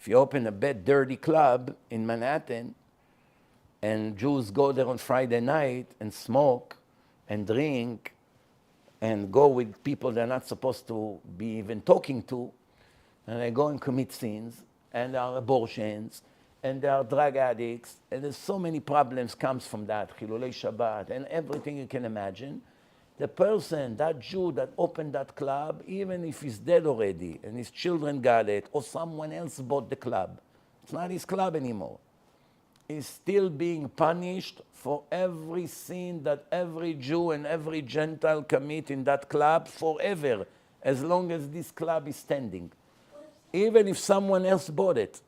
If you open a bad, dirty club in Manhattan, and Jews go there on Friday night and smoke and drink and go with people they're not supposed to be even talking to, and they go and commit sins, and there are abortions, and there are drug addicts, and there's so many problems comes from that, Chilulei Shabbat, and everything you can imagine. The person, that Jew that opened that club, even if he's dead already, and his children got it, or someone else bought the club, it's not his club anymore, is still being punished for every sin that every Jew and every Gentile commit in that club forever, as long as this club is standing. Even if someone else bought it.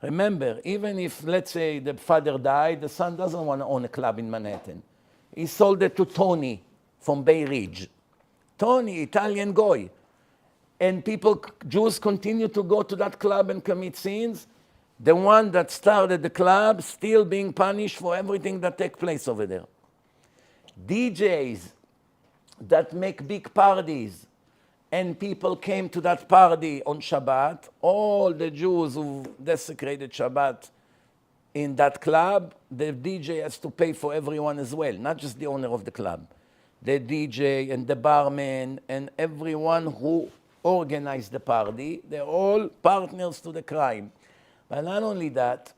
Remember, even if, let's say, the father died, the son doesn't want to own a club in Manhattan. He sold it to Tony from Bay Ridge. Tony, Italian guy. And Jews continue to go to that club and commit sins. The one that started the club still being punished for everything that takes place over there. DJs that make big parties, and people came to that party on Shabbat, all the Jews who desecrated Shabbat in that club, the DJ has to pay for everyone as well, not just the owner of the club. The DJ and the barman and everyone who organized the party, they're all partners to the crime. But not only that,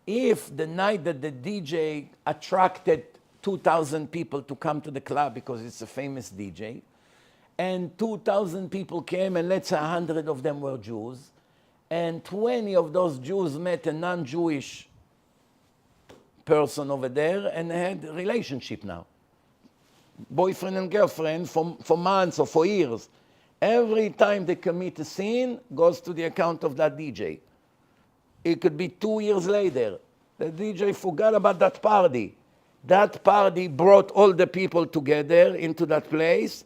if the night that the DJ attracted 2,000 people to come to the club because it's a famous DJ, and 2,000 people came, and let's say 100 of them were Jews, and 20 of those Jews met a non-Jewish person over there and had a relationship now. Boyfriend and girlfriend for months or for years. Every time they commit a sin, goes to the account of that DJ. It could be 2 years later. The DJ forgot about that party. That party brought all the people together into that place,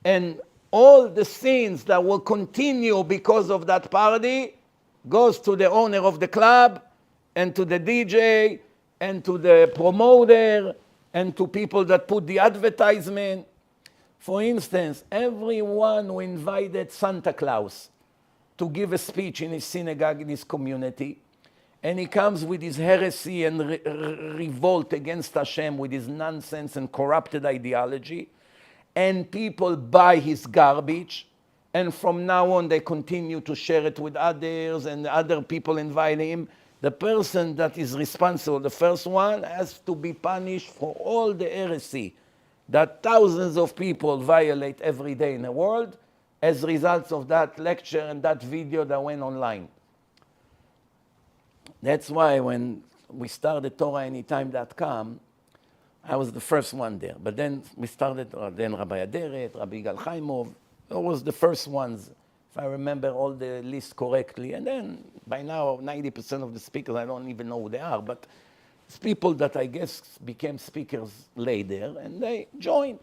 and all the sins that will continue because of that party goes to the owner of the club and to the DJ and to the promoter and to people that put the advertisement. For instance, everyone who invited Santa Claus to give a speech in his synagogue, in his community, and he comes with his heresy and revolt against Hashem with his nonsense and corrupted ideology, and people buy his garbage, and from now on they continue to share it with others, and other people invite him. The person that is responsible, the first one, has to be punished for all the heresy that thousands of people violate every day in the world as results of that lecture and that video that went online. That's why when we started TorahAnytime.com, I was the first one there. But then we started, then Rabbi Aderet, Rabbi Yigal Chaimov, those was the first ones, if I remember all the list correctly. And then by now, 90% of the speakers, I don't even know who they are, but it's people that I guess became speakers later, and they joined.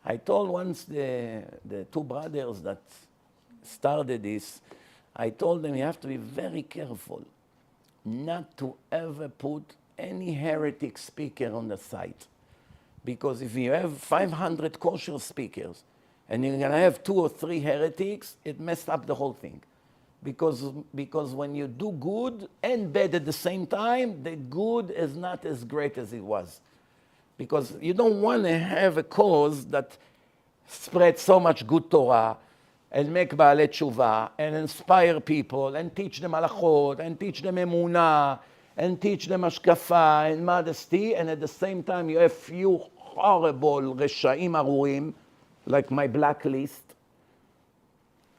I told once the two brothers that started this, I told them you have to be very careful not to ever put any heretic speaker on the site. Because if you have 500 kosher speakers and you're going to have 2 or 3 heretics, it messed up the whole thing. Because when you do good and bad at the same time, the good is not as great as it was. Because you don't want to have a cause that spreads so much good Torah and make Baalei Tshuva and inspire people and teach them halachot and teach them emunah and teach them hashkafa and modesty, and at the same time you have few horrible reshaim arurim like my blacklist,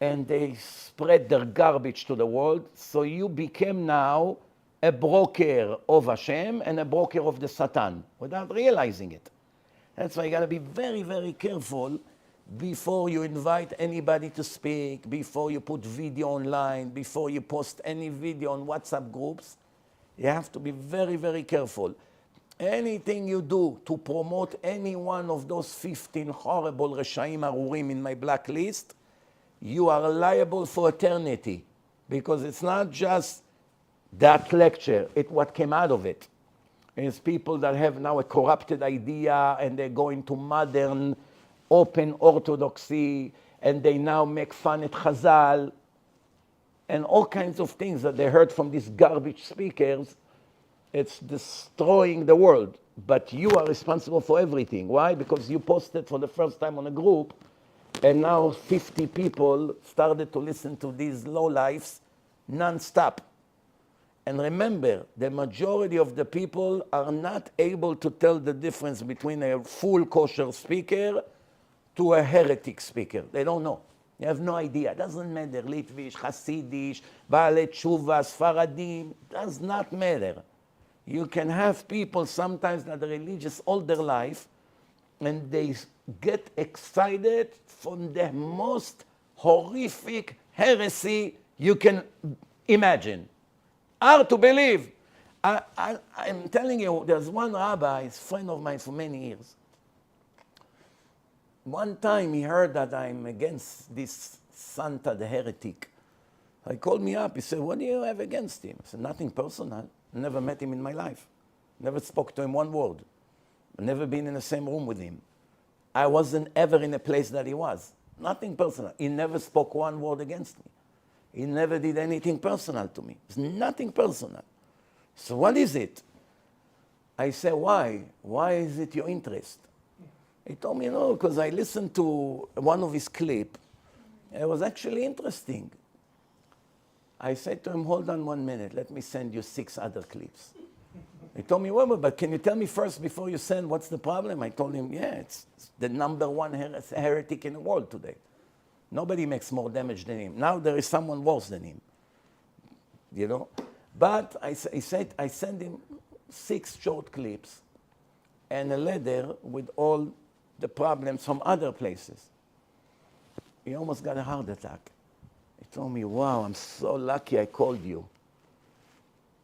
and they spread their garbage to the world. So you became now a broker of Hashem and a broker of the Satan without realizing it. That's why you got to be very, very careful before you invite anybody to speak, before you put video online, before you post any video on WhatsApp groups. You have to be very, very careful. Anything you do to promote any one of those 15 horrible Reshaim Arurim in my blacklist, you are liable for eternity, because it's not just that lecture, it's what came out of it. It's people that have now a corrupted idea and they're going to modern, open orthodoxy, and they now make fun at Chazal. and all kinds of things that they heard from these garbage speakers. It's destroying the world. But you are responsible for everything. Why? Because you posted for the first time on a group, and now 50 people started to listen to these lowlifes non-stop. And remember, the majority of the people are not able to tell the difference between a full kosher speaker to a heretic speaker. They don't know. They have no idea. It doesn't matter. Litvish, Hasidish, Baalei Tshuva, Sfaradim. Does not matter. You can have people sometimes that are religious all their life, and they get excited from the most horrific heresy you can imagine. Hard to believe. I'm telling you, there's one rabbi, he's a friend of mine for many years. One time he heard that I'm against this Santa, the heretic. He called me up. He said, what do you have against him? I said, nothing personal. Never met him in my life. Never spoke to him one word. Never been in the same room with him. I wasn't ever in a place that he was. Nothing personal. He never spoke one word against me. He never did anything personal to me. It's nothing personal. So what is it? I said, why? Why is it your interest? He told me, no, because I listened to one of his clips. It was actually interesting. I said to him, hold on 1 minute. Let me send you 6 other clips. He told me, well, but can you tell me first before you send what's the problem? I told him, yeah, it's the #1 heretic in the world today. Nobody makes more damage than him. Now there is someone worse than him. You know? But I sent him 6 short clips and a letter with all the problems from other places. He almost got a heart attack. He told me, wow, I'm so lucky I called you.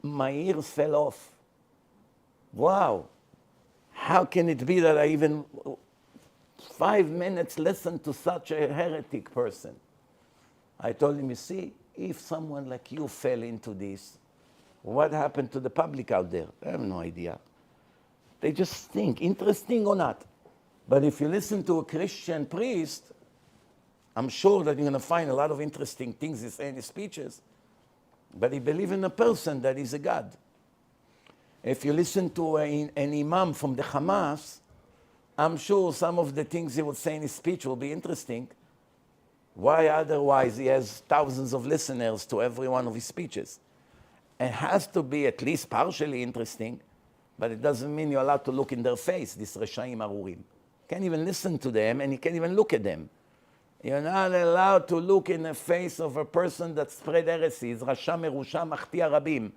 My ears fell off. Wow. How can it be that I even 5 minutes listened to such a heretic person? I told him, you see, if someone like you fell into this, what happened to the public out there? I have no idea. They just think, interesting or not. But if you listen to a Christian priest, I'm sure that you're going to find a lot of interesting things he says in his speeches. But he believes in a person that is a God. If you listen to an imam from the Hamas, I'm sure some of the things he would say in his speech will be interesting. Why otherwise he has thousands of listeners to every one of his speeches? It has to be at least partially interesting, but it doesn't mean you're allowed to look in their face, these Reshaim Arurim. You can't even listen to them, and you can't even look at them. You're not allowed to look in the face of a person that spread heresies, Rasha Merusha Machtia Rabim.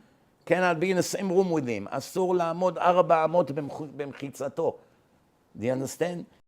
Cannot be in the same room with him. אסור לעמוד 4 אמות במחיצתו. Do you understand?